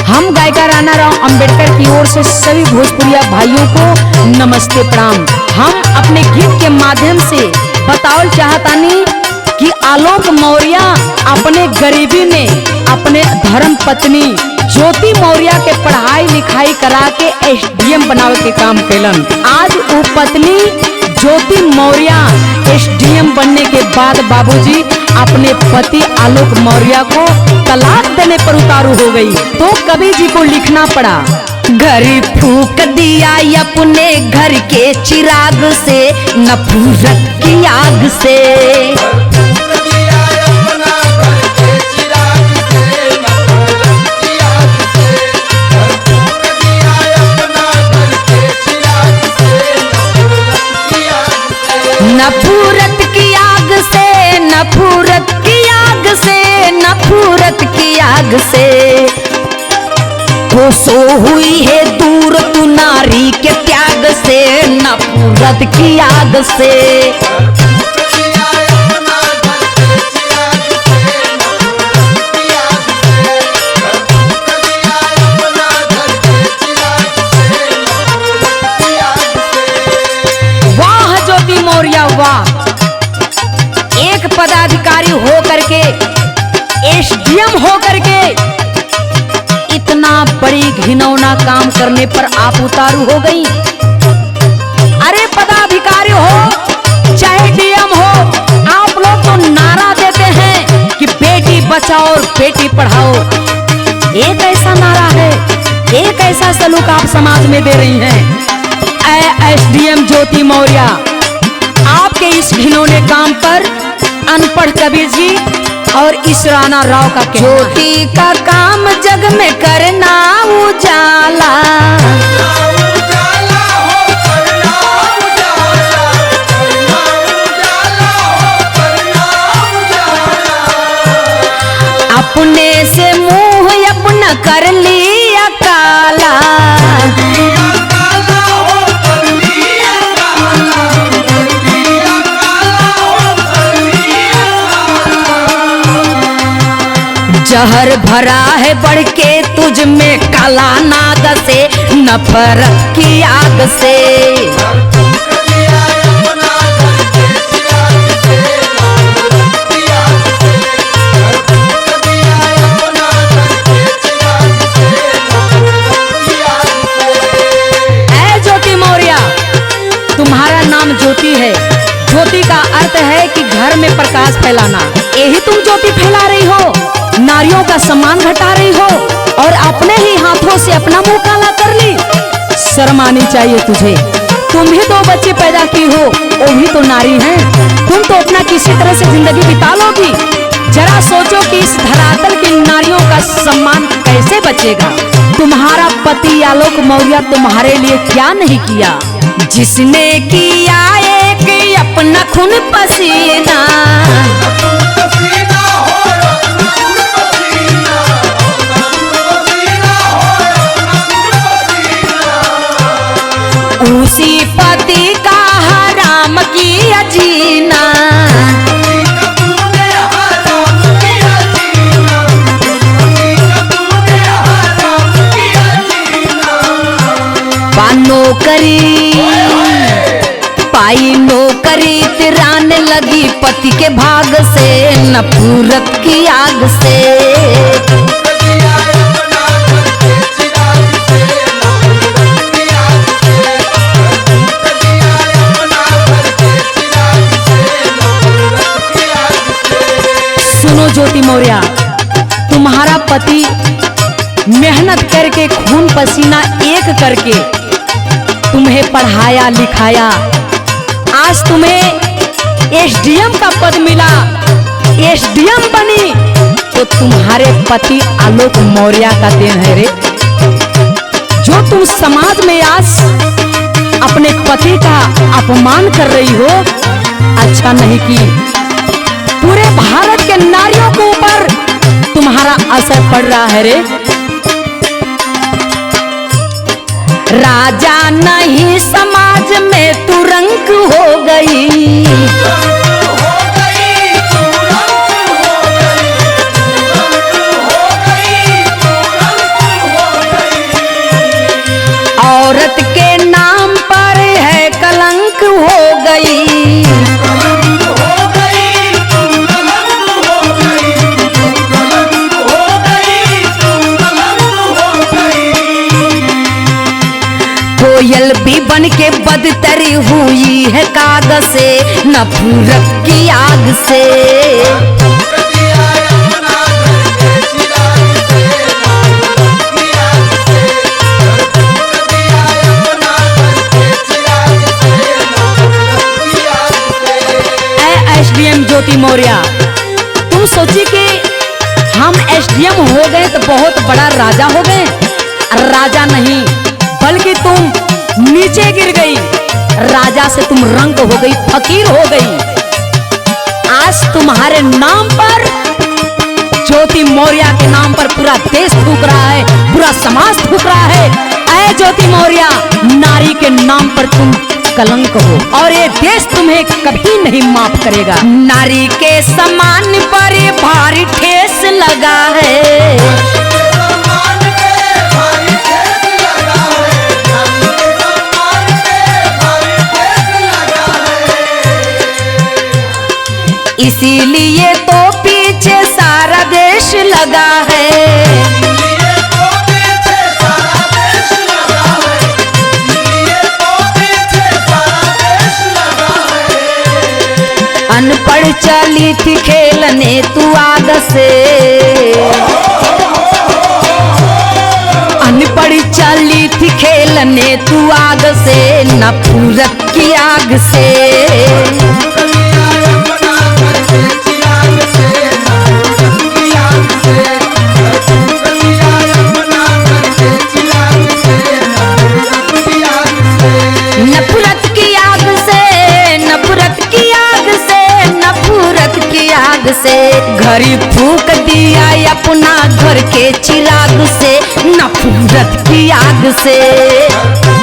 हम गायिका राणा राव अंबेडकर की ओर से सभी भोजपुरिया भाइयों को नमस्ते प्रणाम। हम अपने गीत के माध्यम से बतावल चाहतानी कि आलोक मौर्य अपने गरीबी में अपने धर्म पत्नी ज्योति मौर्य के पढ़ाई लिखाई करा के एसडीएम बनावे के काम कैलन। आज वो पत्नी ज्योति मौर्य एसडीएम बनने के बाद बाबूजी अपने पति आलोक मौर्य को तलाक देने पर उतारू हो गई, तो कवि जी को लिखना पड़ा। घर फूक दिया अपने घर के चिराग से, नफरत की आग से। नफरत की आग से, नफरत की आग से, नफरत की आग से कोसो हुई है दूर तू नारी के त्याग से, नफरत की आग से। वाह ज्योति मौर्य वाह, एक पदाधिकारी हो करके एसडीएम हो करके इतना बड़ी घिनौना काम करने पर आप उतारू हो गई। अरे पदाधिकारी हो चाहे डीएम हो, आप लोग तो नारा देते हैं कि बेटी बचाओ और बेटी पढ़ाओ। एक ऐसा नारा है, एक ऐसा सलूक आप समाज में दे रही हैं। एसडीएम ज्योति मौर्य, आपके इस घिनौने काम पर अनपढ़ कबीर जी और इस राणा राव का कहना है। ज्योति का काम जग में करना उजाला, अपने से मुंह अपना कर लिया काला। जहर भरा है बढ़ के तुझ में काला नाग से, नफरत की आग से। ऐ ज्योति मौर्य, तुम्हारा नाम ज्योति है। ज्योति का अर्थ है कि घर में प्रकाश फैलाना। यही तुम ज्योति फैला रही हो, नारियों का सम्मान घटा रही हो और अपने ही हाथों से अपना मुंह काला कर ली। शर्म आनी चाहिए तुझे। तुम भी 2 बच्चे पैदा की हो, वो भी तो नारी हैं। तुम तो अपना किसी तरह से जिंदगी बिता लोगी। जरा सोचो कि इस धरातल की नारियों का सम्मान कैसे बचेगा। तुम्हारा पति आलोक मौर्य तुम्हारे लिए क्या नहीं किया, जिसने किया एक अपना खून पसीना। उसी पति का हराम किया जीना। नौकरी पाई नौकरी तिराने लगी पति के भाग से, नफरत की आग से। सुनो ज्योति मौर्य, तुम्हारा पति मेहनत करके खून पसीना एक करके तुम्हें पढ़ाया लिखाया। आज तुम्हें एसडीएम का पद मिला, एसडीएम बनी, तो तुम्हारे पति आलोक मौर्य का देन है रे। जो तुम समाज में आज अपने पति का अपमान कर रही हो, अच्छा नहीं की। पूरे भारत के नारियों के ऊपर तुम्हारा असर पड़ रहा है रे। राजा नहीं समाज में तू रंक हो गई। दिल भी बन के बदतरी हुई है कागज से, नफरत की आग से। एसडीएम ज्योति मौर्य, तुम सोची कि हम एसडीएम हो गए तो बहुत बड़ा राजा हो गए। राजा नहीं, बल्कि तुम नीचे गिर गई। राजा से तुम रंग हो गई, फकीर हो गई। आज तुम्हारे नाम पर, ज्योति मौर्य के नाम पर पूरा देश थूक रहा है, पूरा समाज थूक रहा है। ऐ ज्योति मौर्य, नारी के नाम पर तुम कलंक हो और ये देश तुम्हें कभी नहीं माफ करेगा। नारी के सम्मान पर भारी ठेस लगा है, इसीलिए तो पीछे सारा देश लगा है। अनपढ़ चली थी खेलने तू आग से, अनपढ़ चली थी खेलने तू आग से, नफरत की आग से। नफरत की आग से, नफरत की आग से, नफरत की आग से, घर फूक दिया अपना घर के चिराग से, नफरत की आग से।